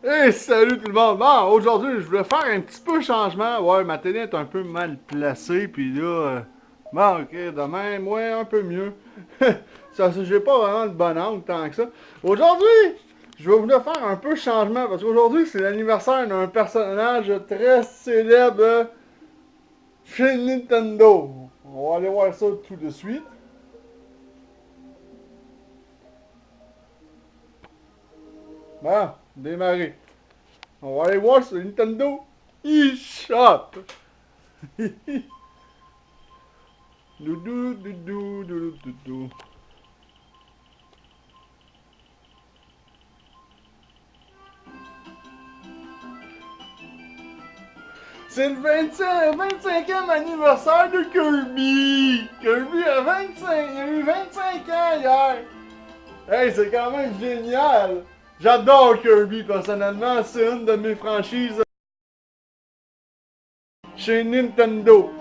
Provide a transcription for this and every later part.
Hey, salut tout le monde! Bon, aujourd'hui, je voulais faire un petit peu de changement. Ouais, ma télé est un peu mal placée, puis là... bon, ok, de même, ouais, un peu mieux. J'ai pas vraiment de bon angle tant que ça. Aujourd'hui, je vais vous faire un peu de changement, parce qu'aujourd'hui, c'est l'anniversaire d'un personnage très célèbre chez Nintendo. On va aller voir ça tout de suite. Bon, démarrer. On va aller voir sur Nintendo eShop. Doudou, doudou, doudou, doudou. C'est le 25e anniversaire de Kirby! Kirby a 25, il a eu 25 ans hier! Hey, c'est quand même génial! J'adore Kirby personnellement, c'est une de mes franchises chez Nintendo.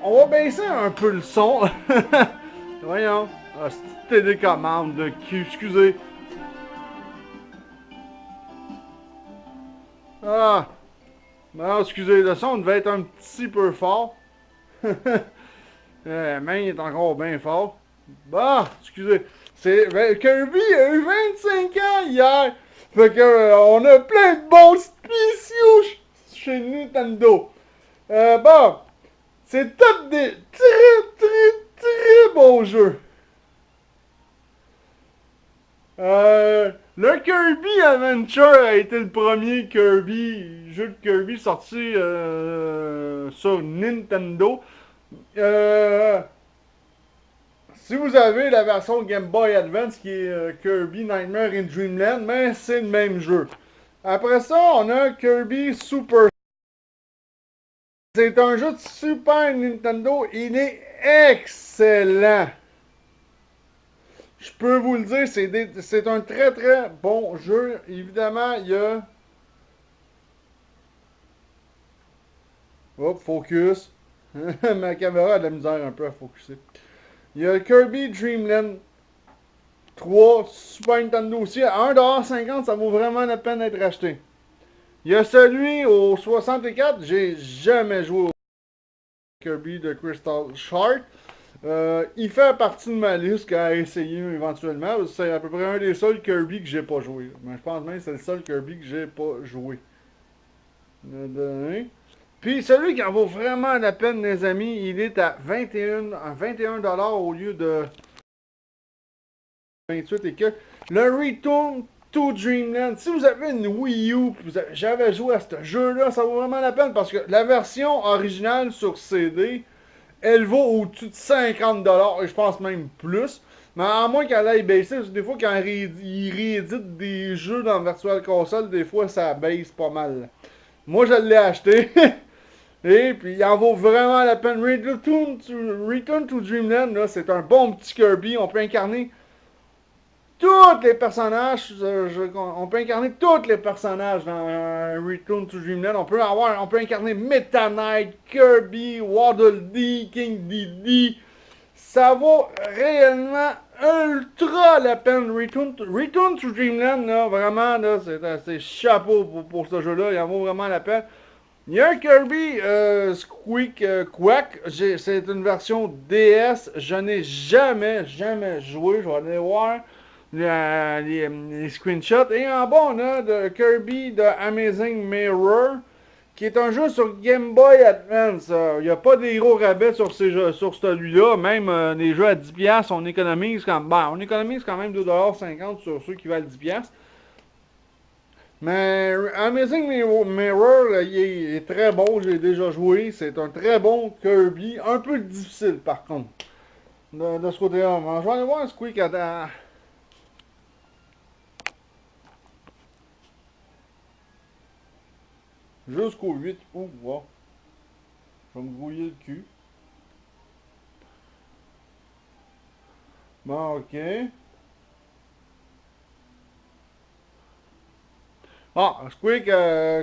On va baisser un peu le son. Voyons. Ah, c'est télécommande de cul, excusez. Ah, non, excusez, le son devait être un petit peu fort. La main est encore bien fort. Bah, excusez. Kirby a eu 25 ans hier. Fait que on a plein de bons spéciaux chez Nintendo. Bon, c'est tous des très bons jeux. Le Kirby Adventure a été le premier jeu de Kirby sorti sur Nintendo. Euh, Si vous avez la version Game Boy Advance qui est Kirby Nightmare in Dreamland, mais c'est le même jeu. Après ça, on a Kirby Super. C'est un jeu de Super Nintendo. Il est excellent. Je peux vous le dire, c'est un très bon jeu. Évidemment, il y a... Hop, focus. Ma caméra a de la misère un peu à focuser. Il y a Kirby Dreamland 3 Super Nintendo aussi. À 1,50$, ça vaut vraiment la peine d'être acheté. Il y a celui au 64, j'ai jamais joué au Kirby de Crystal Shard. Il fait partie de ma liste à essayer éventuellement. C'est à peu près un des seuls Kirby que j'ai pas joué. Mais je pense même que c'est le seul Kirby que j'ai pas joué. Puis celui qui en vaut vraiment la peine, les amis, il est à 21$ au lieu de 28 et que. Le Return to Dreamland. Si vous avez une Wii U, j'avais joué à ce jeu-là, ça vaut vraiment la peine parce que la version originale sur CD, elle vaut au-dessus de 50$ et je pense même plus. Mais à moins qu'elle aille baisser, parce que des fois quand ils rééditent des jeux dans Virtual Console, des fois ça baisse pas mal. Moi je l'ai acheté. Et puis il en vaut vraiment la peine. Return to Dreamland, c'est un bon petit Kirby. On peut incarner tous les personnages, on peut incarner tous les personnages dans Return to Dreamland. On peut incarner Meta Knight, Kirby, Waddle Dee, King Dedede. Ça vaut réellement ultra la peine. Return to Dreamland, là, vraiment, là, c'est chapeau pour ce jeu-là. Il en vaut vraiment la peine. Il y a un Kirby Squeak Quack. C'est une version DS. Je n'ai jamais joué. Je vais aller voir les screenshots. Et en bas, on a de Kirby de Amazing Mirror, qui est un jeu sur Game Boy Advance. Il n'y a pas des gros rabais sur, sur celui-là. Même les jeux à 10$, on économise quand même 2,50$ sur ceux qui valent 10$. Mais Amazing Mirror, là, il est très bon, j'ai déjà joué. C'est un très bon Kirby. Un peu difficile par contre. De ce côté-là. Je vais aller voir un Squeak jusqu'au 8 août. Wow. Je vais me grouiller le cul. Bon, ok. Ah, Squeak,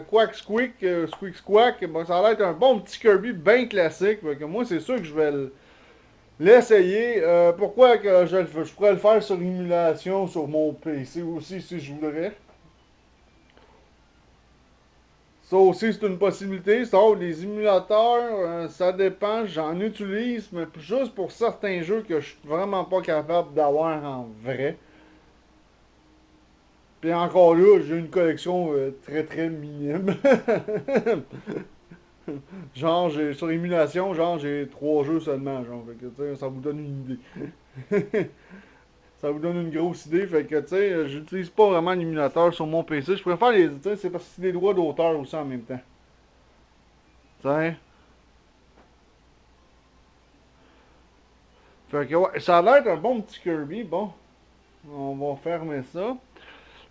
Quack Squeak, Squeak Squack, bon, ça a l'air un bon petit Kirby bien classique. Que moi, c'est sûr que je vais l'essayer. Pourquoi que je pourrais le faire sur l'émulation sur mon PC aussi si je voudrais. Ça aussi, c'est une possibilité. Sauf les émulateurs, ça dépend. J'en utilise, mais juste pour certains jeux que je suis vraiment pas capable d'avoir en vrai. Puis encore là, j'ai une collection très très minime. Genre, sur émulation, genre, j'ai 3 jeux seulement. Genre, fait que, tu sais, ça vous donne une idée. Ça vous donne une grosse idée. Fait que, tu sais, j'utilise pas vraiment l'émulateur sur mon PC. Je préfère les. Tu sais, c'est parce que c'est des droits d'auteur aussi en même temps. Tu sais. Fait que, ouais, ça a l'air d'un bon petit Kirby. Bon, on va fermer ça.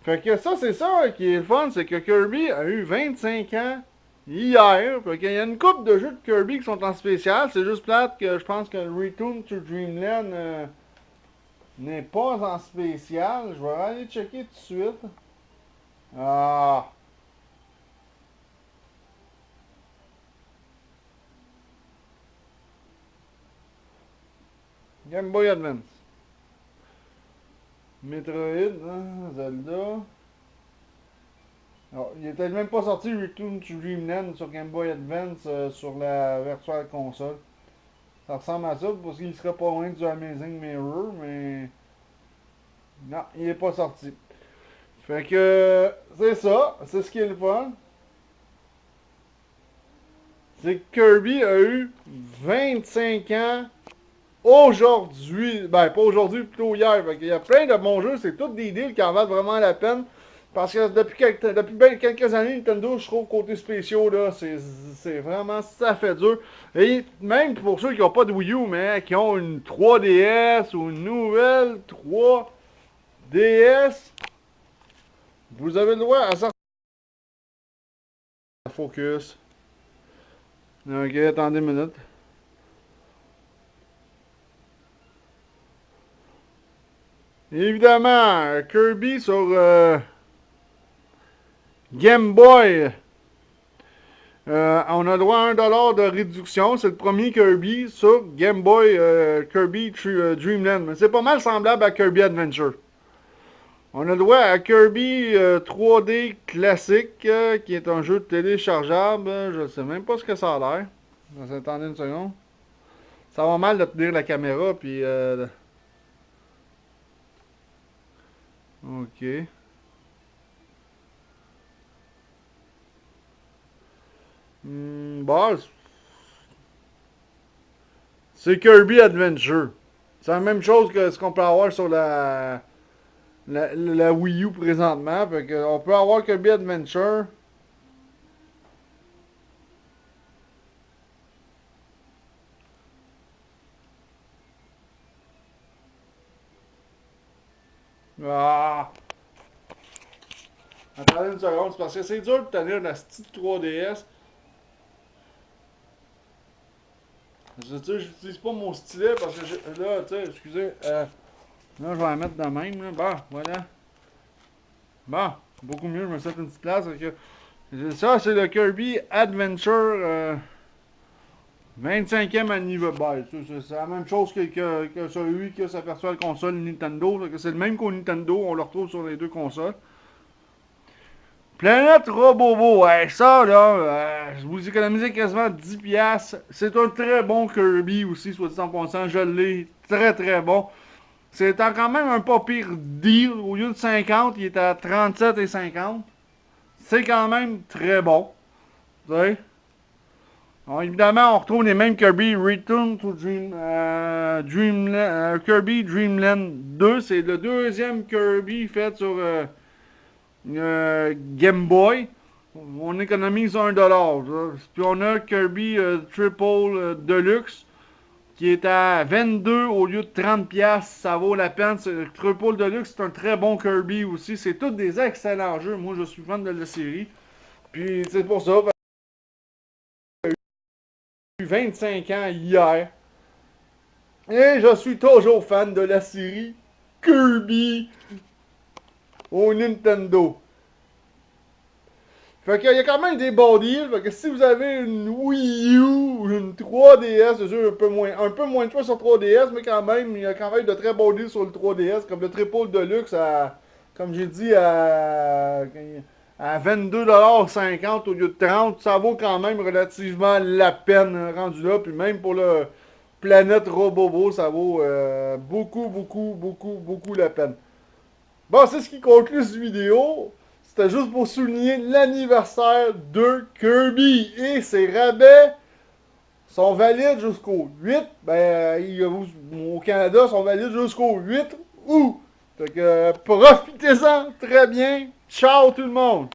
Fait que ça, c'est ça qui est le fun, c'est que Kirby a eu 25 ans hier. Fait qu'il y a une couple de jeux de Kirby qui sont en spécial. C'est juste plate que je pense que le Return to Dreamland n'est pas en spécial. Je vais aller checker tout de suite. Ah, Game Boy Advance. Metroid, hein, Zelda. Alors, il était même pas sorti Return to Dreamland sur Game Boy Advance sur la Virtual Console. Ça ressemble à ça parce qu'il serait pas loin du Amazing Mirror, mais non, il est pas sorti. Fait que c'est ça, c'est ce qui est le fun. C'est que Kirby a eu 25 ans aujourd'hui. Ben, pas aujourd'hui, plutôt hier. Fait qu'il y a plein de bons jeux, c'est tous des deals qui en valent vraiment la peine. Parce que depuis ben quelques années, Nintendo, je trouve, côté spéciaux, là, c'est vraiment, ça fait dur. Et même pour ceux qui n'ont pas de Wii U, mais qui ont une 3DS ou une nouvelle 3DS, vous avez le droit à sortir. Focus. Ok, attendez une minute. Évidemment, Kirby sur Game Boy. On a droit à 1$ de réduction. C'est le premier Kirby sur Game Boy Kirby Dreamland. Mais c'est pas mal semblable à Kirby Adventure. On a droit à Kirby 3D classique, qui est un jeu téléchargeable. Je sais même pas ce que ça a l'air. Attendez une seconde. Ça va mal de tenir la caméra, puis... ok. Bah, c'est Kirby Adventure. C'est la même chose que ce qu'on peut avoir sur la Wii U présentement. Fait que on peut avoir Kirby Adventure. Ah! Attendez une seconde, c'est parce que c'est dur de tenir la petite 3DS. J'utilise pas mon stylet parce que là, tu sais, excusez. Là, je vais la mettre de même. Là. Bon, voilà. Bon, beaucoup mieux, je me set une petite place. Ça, c'est le Kirby Adventure 25e anniversaire. C'est la même chose que celui qui s'aperçoit la console Nintendo. C'est le même qu'au Nintendo, on le retrouve sur les deux consoles. Planète Robobo, ouais, ça là, vous économisez quasiment 10$. C'est un très bon Kirby aussi, soit dit en passant, je l'ai, très très bon. C'est quand même un pas pire deal, au lieu de 50, il est à 37,50. C'est quand même très bon, tu sais. Alors, évidemment, on retrouve les mêmes Kirby Return to Dreamland, Kirby Dreamland 2. C'est le deuxième Kirby fait sur Game Boy. On économise 1$. Puis on a Kirby Triple Deluxe qui est à 22 au lieu de 30$. Ça vaut la peine. Triple Deluxe, c'est un très bon Kirby aussi. C'est tous des excellents jeux. Moi, je suis fan de la série. Puis c'est pour ça. 25 ans hier. Et je suis toujours fan de la série Kirby au Nintendo. Fait qu'il y a quand même des bons deals. Fait que si vous avez une Wii U ou une 3DS, c'est sûr un peu moins de choix sur 3DS, mais quand même, il y a quand même de très bons deals sur le 3DS, comme le Triple Deluxe à, comme j'ai dit, à 22,50$ au lieu de 30$, ça vaut quand même relativement la peine rendu là. Puis même pour le Planète Robobo, ça vaut beaucoup, beaucoup, beaucoup, beaucoup la peine. Bon, c'est ce qui conclut cette vidéo. C'était juste pour souligner l'anniversaire de Kirby. Et ses rabais sont valides jusqu'au 8. Au Canada, sont valides jusqu'au 8 août. Fait que profitez-en très bien. Ciao tout le monde!